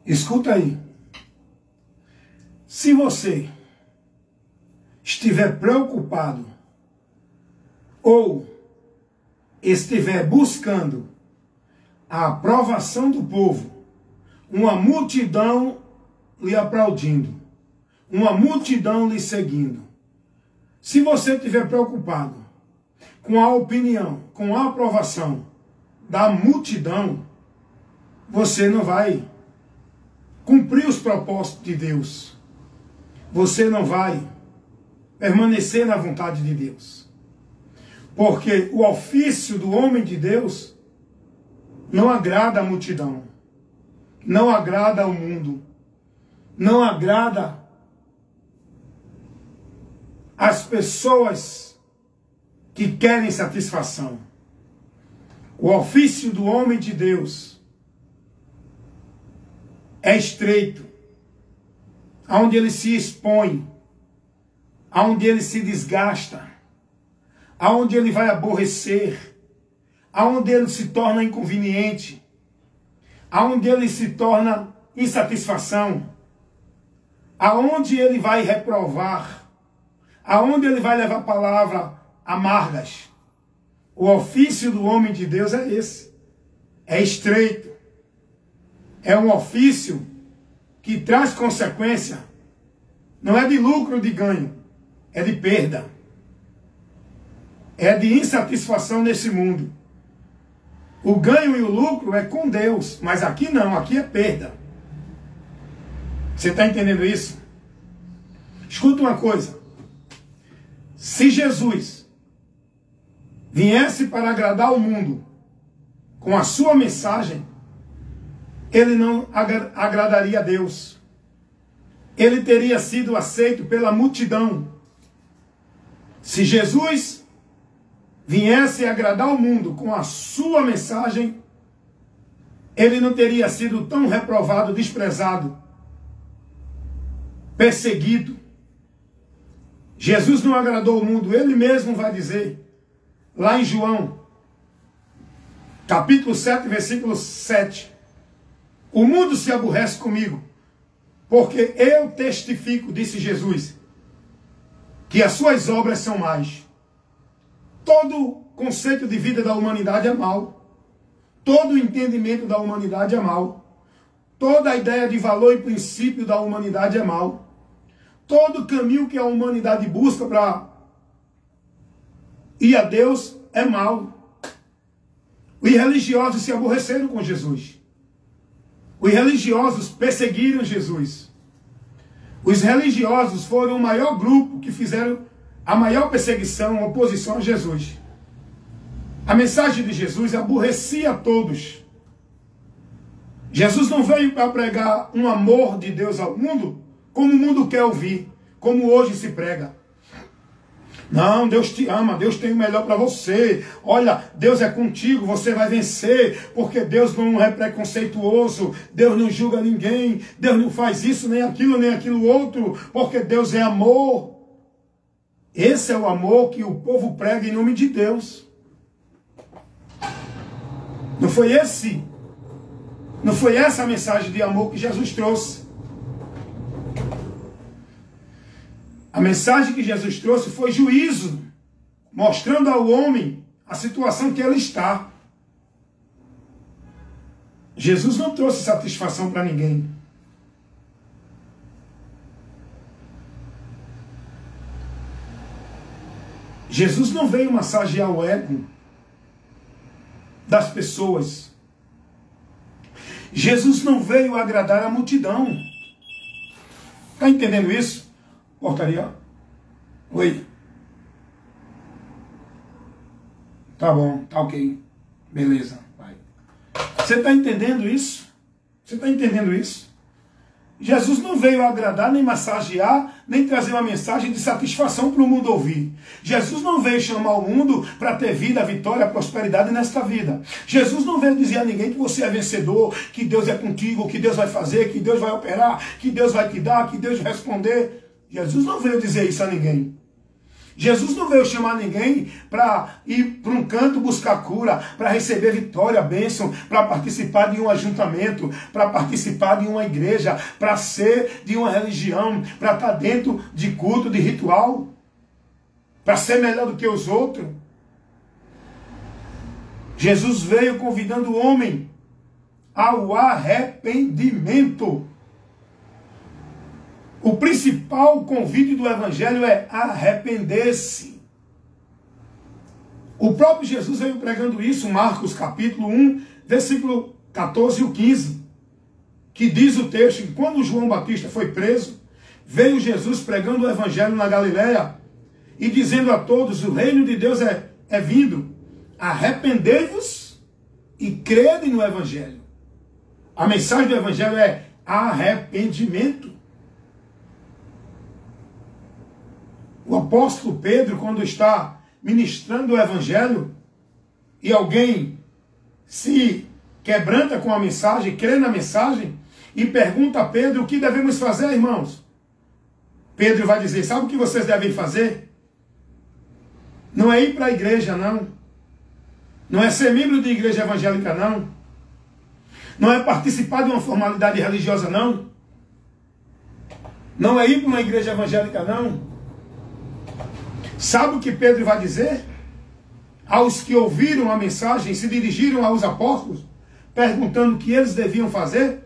Escuta aí. Se você estiver preocupado ou estiver buscando a aprovação do povo, uma multidão lhe aplaudindo, uma multidão lhe seguindo, se você estiver preocupado com a opinião, com a aprovação da multidão, você não vai cumprir os propósitos de Deus. Você não vai permanecer na vontade de Deus. Porque o ofício do homem de Deus não agrada a multidão, não agrada ao mundo, não agrada as pessoas que querem satisfação. O ofício do homem de Deus é estreito, aonde ele se expõe, aonde ele se desgasta, aonde ele vai aborrecer, aonde ele se torna inconveniente, aonde ele se torna insatisfação, aonde ele vai reprovar, aonde ele vai levar palavras amargas. O ofício do homem de Deus é esse. É estreito. É um ofício que traz consequência. Não é de lucro ou de ganho. É de perda. É de insatisfação nesse mundo. O ganho e o lucro é com Deus. Mas aqui não. Aqui é perda. Você está entendendo isso? Escuta uma coisa. Se Jesus viesse para agradar o mundo com a sua mensagem, ele não agradaria a Deus. Ele teria sido aceito pela multidão. Se Jesus viesse agradar o mundo com a sua mensagem, ele não teria sido tão reprovado, desprezado, perseguido. Jesus não agradou o mundo, ele mesmo vai dizer, lá em João, capítulo 7, versículo 7. O mundo se aborrece comigo, porque eu testifico, disse Jesus, que as suas obras são más. Todo conceito de vida da humanidade é mau. Todo entendimento da humanidade é mau. Toda a ideia de valor e princípio da humanidade é mau. Todo caminho que a humanidade busca para ir a Deus é mau. Os religiosos se aborreceram com Jesus. Os religiosos perseguiram Jesus. Os religiosos foram o maior grupo que fizeram a maior perseguição, oposição a Jesus. A mensagem de Jesus aborrecia a todos. Jesus não veio para pregar um amor de Deus ao mundo, como o mundo quer ouvir, como hoje se prega. Não, Deus te ama, Deus tem o melhor para você. Olha, Deus é contigo, você vai vencer, porque Deus não é preconceituoso, Deus não julga ninguém, Deus não faz isso, nem aquilo outro, porque Deus é amor. Esse é o amor que o povo prega em nome de Deus. Não foi essa a mensagem de amor que Jesus trouxe. A mensagem que Jesus trouxe foi juízo, mostrando ao homem a situação que ele está. Jesus não trouxe satisfação para ninguém. Jesus não veio massagear o ego das pessoas. Jesus não veio agradar a multidão. Está entendendo isso? Portaria. Oi. Tá bom, tá ok. Beleza, vai. Você está entendendo isso? Você está entendendo isso? Jesus não veio agradar, nem massagear, nem trazer uma mensagem de satisfação para o mundo ouvir. Jesus não veio chamar o mundo para ter vida, vitória, prosperidade nesta vida. Jesus não veio dizer a ninguém que você é vencedor, que Deus é contigo, que Deus vai fazer, que Deus vai operar, que Deus vai te dar, que Deus vai responder. Jesus não veio dizer isso a ninguém. Jesus não veio chamar ninguém para ir para um canto buscar cura, para receber vitória, bênção, para participar de um ajuntamento, para participar de uma igreja, para ser de uma religião, para estar dentro de culto, de ritual, para ser melhor do que os outros. Jesus veio convidando o homem ao arrependimento. O principal convite do Evangelho é arrepender-se. O próprio Jesus veio pregando isso, Marcos capítulo 1, versículo 14 e 15, que diz o texto que quando João Batista foi preso, veio Jesus pregando o Evangelho na Galileia e dizendo a todos, o reino de Deus é vindo, arrependei-vos e crede no Evangelho. A mensagem do Evangelho é arrependimento. O apóstolo Pedro, quando está ministrando o Evangelho, e alguém se quebranta com a mensagem, crê na mensagem, e pergunta a Pedro o que devemos fazer, irmãos. Pedro vai dizer, sabe o que vocês devem fazer? Não é ir para a igreja, não. Não é ser membro de igreja evangélica, não. Não é participar de uma formalidade religiosa, não. Não é ir para uma igreja evangélica, não. Sabe o que Pedro vai dizer? Aos que ouviram a mensagem, se dirigiram aos apóstolos, perguntando o que eles deviam fazer,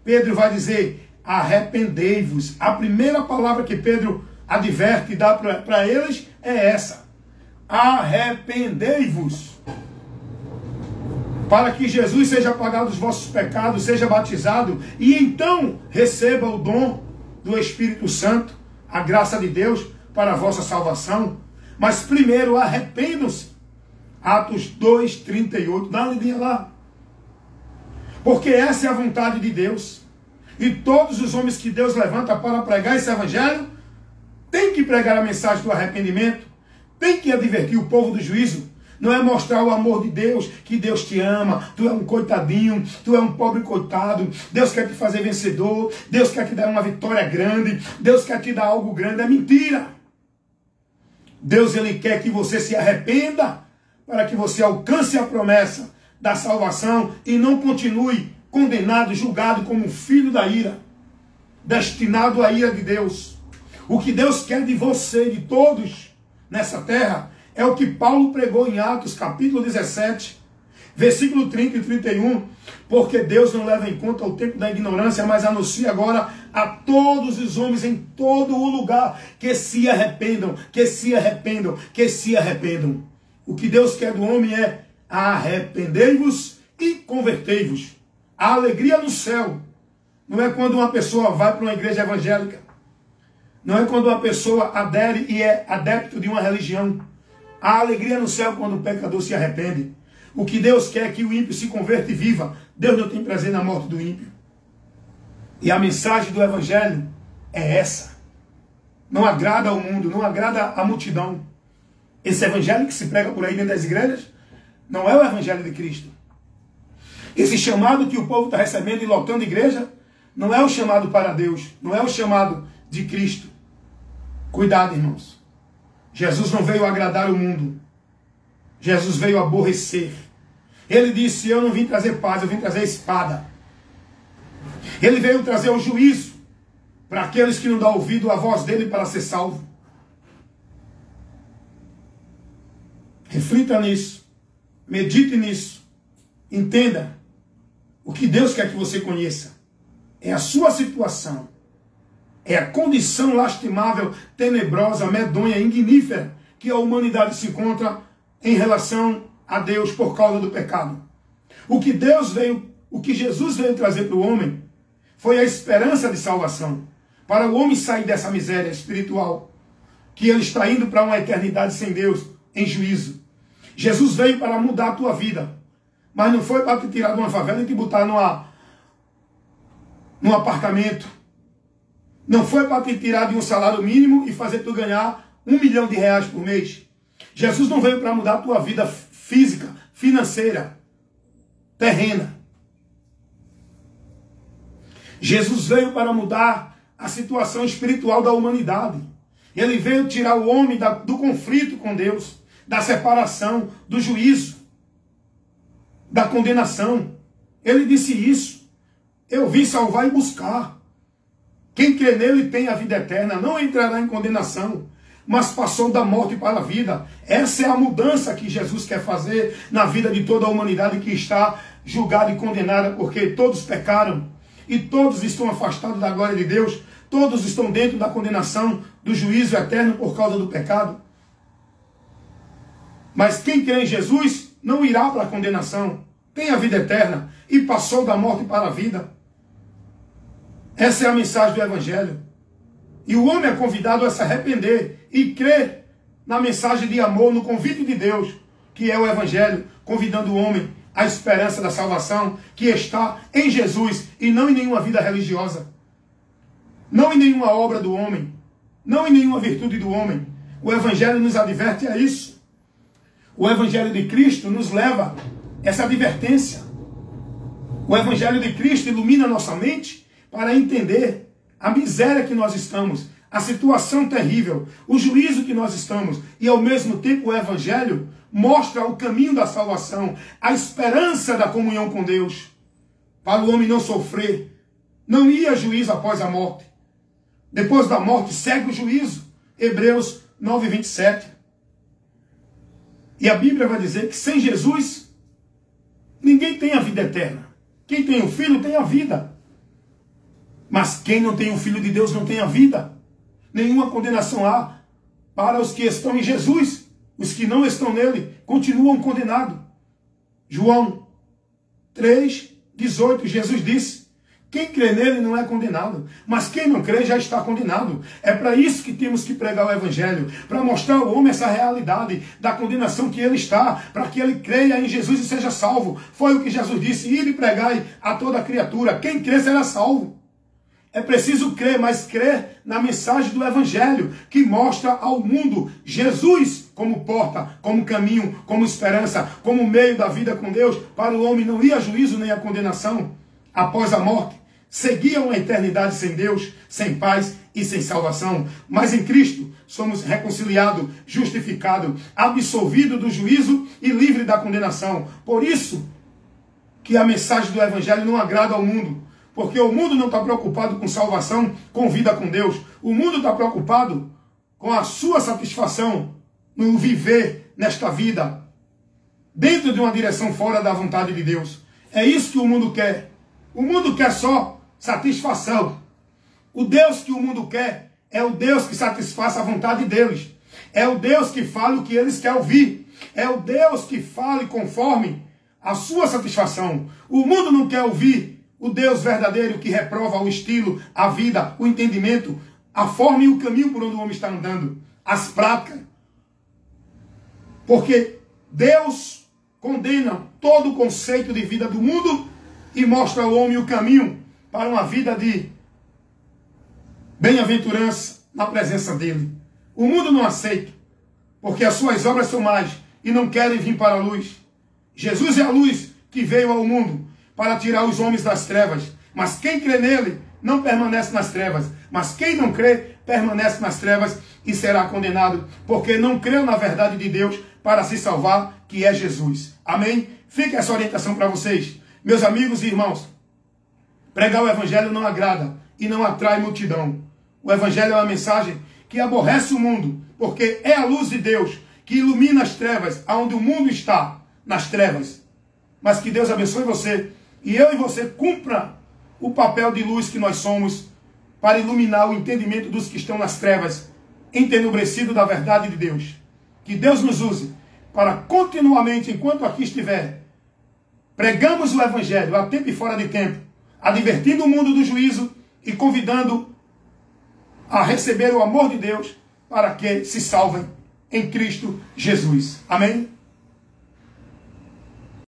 Pedro vai dizer, arrependei-vos. A primeira palavra que Pedro adverte e dá para eles é essa. Arrependei-vos. Para que Jesus seja apagado dos vossos pecados, seja batizado, e então receba o dom do Espírito Santo, a graça de Deus, para a vossa salvação. Mas primeiro arrependam-se. Atos 2, 38. Dá uma lidinha lá. Porque essa é a vontade de Deus. E todos os homens que Deus levanta para pregar esse evangelho, tem que pregar a mensagem do arrependimento. Tem que advertir o povo do juízo. Não é mostrar o amor de Deus, que Deus te ama, tu é um coitadinho, tu é um pobre coitado, Deus quer te fazer vencedor, Deus quer te dar uma vitória grande, Deus quer te dar algo grande. É mentira. Deus, ele quer que você se arrependa para que você alcance a promessa da salvação e não continue condenado, julgado como filho da ira, destinado à ira de Deus. O que Deus quer de você, de todos nessa terra, é o que Paulo pregou em Atos capítulo 17, versículo 30 e 31, porque Deus não leva em conta o tempo da ignorância, mas anuncia agora a todos os homens em todo o lugar que se arrependam, que se arrependam, que se arrependam. O que Deus quer do homem é arrependei-vos e convertei-vos. A alegria no céu não é quando uma pessoa vai para uma igreja evangélica, não é quando uma pessoa adere e é adepto de uma religião. A alegria no céu quando o pecador se arrepende. O que Deus quer é que o ímpio se converta e viva. Deus não tem prazer na morte do ímpio. E a mensagem do evangelho é essa. Não agrada ao mundo, não agrada à multidão. Esse evangelho que se prega por aí dentro das igrejas não é o evangelho de Cristo. Esse chamado que o povo está recebendo e lotando a igreja não é o chamado para Deus, não é o chamado de Cristo. Cuidado, irmãos. Jesus não veio agradar o mundo. Jesus veio aborrecer. Ele disse, eu não vim trazer paz, eu vim trazer espada. Ele veio trazer o juízo para aqueles que não dão ouvido à voz dele para ser salvo. Reflita nisso. Medite nisso. Entenda. O que Deus quer que você conheça é a sua situação. É a condição lastimável, tenebrosa, medonha, ignífera que a humanidade se encontra em relação a Deus por causa do pecado. O que Jesus veio trazer para o homem foi a esperança de salvação. Para o homem sair dessa miséria espiritual, que ele está indo para uma eternidade sem Deus, em juízo. Jesus veio para mudar a tua vida. Mas não foi para te tirar de uma favela e te botar num apartamento. Não foi para te tirar de um salário mínimo e fazer tu ganhar R$1 milhão por mês. Jesus não veio para mudar a tua vida física, financeira, terrena. Jesus veio para mudar a situação espiritual da humanidade. Ele veio tirar o homem do conflito com Deus, da separação, do juízo, da condenação. Ele disse isso. Eu vim salvar e buscar. Quem crê nele tem a vida eterna, não entrará em condenação, mas passou da morte para a vida. Essa é a mudança que Jesus quer fazer na vida de toda a humanidade que está julgada e condenada, porque todos pecaram e todos estão afastados da glória de Deus, todos estão dentro da condenação, do juízo eterno por causa do pecado. Mas quem crê em Jesus não irá para a condenação, tem a vida eterna e passou da morte para a vida. Essa é a mensagem do Evangelho. E o homem é convidado a se arrepender e crer na mensagem de amor, no convite de Deus, que é o Evangelho, convidando o homem à esperança da salvação, que está em Jesus e não em nenhuma vida religiosa, não em nenhuma obra do homem, não em nenhuma virtude do homem. O Evangelho nos adverte a isso. O Evangelho de Cristo nos leva a essa advertência. O Evangelho de Cristo ilumina nossa mente para entender a miséria que nós estamos, a situação terrível, o juízo que nós estamos, e ao mesmo tempo o Evangelho mostra o caminho da salvação, a esperança da comunhão com Deus, para o homem não sofrer, não ir a juízo após a morte. Depois da morte segue o juízo, Hebreus 9, 27. E a Bíblia vai dizer que sem Jesus, ninguém tem a vida eterna. Quem tem o Filho tem a vida. Mas quem não tem o Filho de Deus não tem a vida. Nenhuma condenação há para os que estão em Jesus. Os que não estão nele continuam condenados. João 3, 18, Jesus disse: quem crê nele não é condenado, mas quem não crê já está condenado. É para isso que temos que pregar o Evangelho, para mostrar ao homem essa realidade da condenação que ele está, para que ele creia em Jesus e seja salvo. Foi o que Jesus disse: ide e pregai a toda criatura. Quem crê será salvo. É preciso crer, mas crer na mensagem do Evangelho, que mostra ao mundo Jesus como porta, como caminho, como esperança, como meio da vida com Deus, para o homem não ir a juízo nem a condenação após a morte. Seguir uma eternidade sem Deus, sem paz e sem salvação. Mas em Cristo somos reconciliados, justificados, absolvidos do juízo e livres da condenação. Por isso que a mensagem do Evangelho não agrada ao mundo. Porque o mundo não está preocupado com salvação, com vida com Deus. O mundo está preocupado com a sua satisfação no viver nesta vida, dentro de uma direção fora da vontade de Deus. É isso que o mundo quer. O mundo quer só satisfação. O Deus que o mundo quer é o Deus que satisfaz a vontade deles. É o Deus que fala o que eles querem ouvir. É o Deus que fale conforme a sua satisfação. O mundo não quer ouvir o Deus verdadeiro que reprova o estilo, a vida, o entendimento, a forma e o caminho por onde o homem está andando, as práticas. Porque Deus condena todo o conceito de vida do mundo e mostra ao homem o caminho para uma vida de bem-aventurança na presença dele. O mundo não aceita, porque as suas obras são más e não querem vir para a luz. Jesus é a luz que veio ao mundo para tirar os homens das trevas. Mas quem crê nele não permanece nas trevas. Mas quem não crê permanece nas trevas e será condenado, porque não creu na verdade de Deus para se salvar, que é Jesus. Amém? Fica essa orientação para vocês. Meus amigos e irmãos, pregar o Evangelho não agrada e não atrai multidão. O Evangelho é uma mensagem que aborrece o mundo, porque é a luz de Deus que ilumina as trevas, aonde o mundo está, nas trevas. Mas que Deus abençoe você, e eu e você cumpra o papel de luz que nós somos, para iluminar o entendimento dos que estão nas trevas, entenebrecido da verdade de Deus. Que Deus nos use para continuamente, enquanto aqui estiver, pregamos o Evangelho a tempo e fora de tempo, advertindo o mundo do juízo e convidando a receber o amor de Deus para que se salvem em Cristo Jesus. Amém?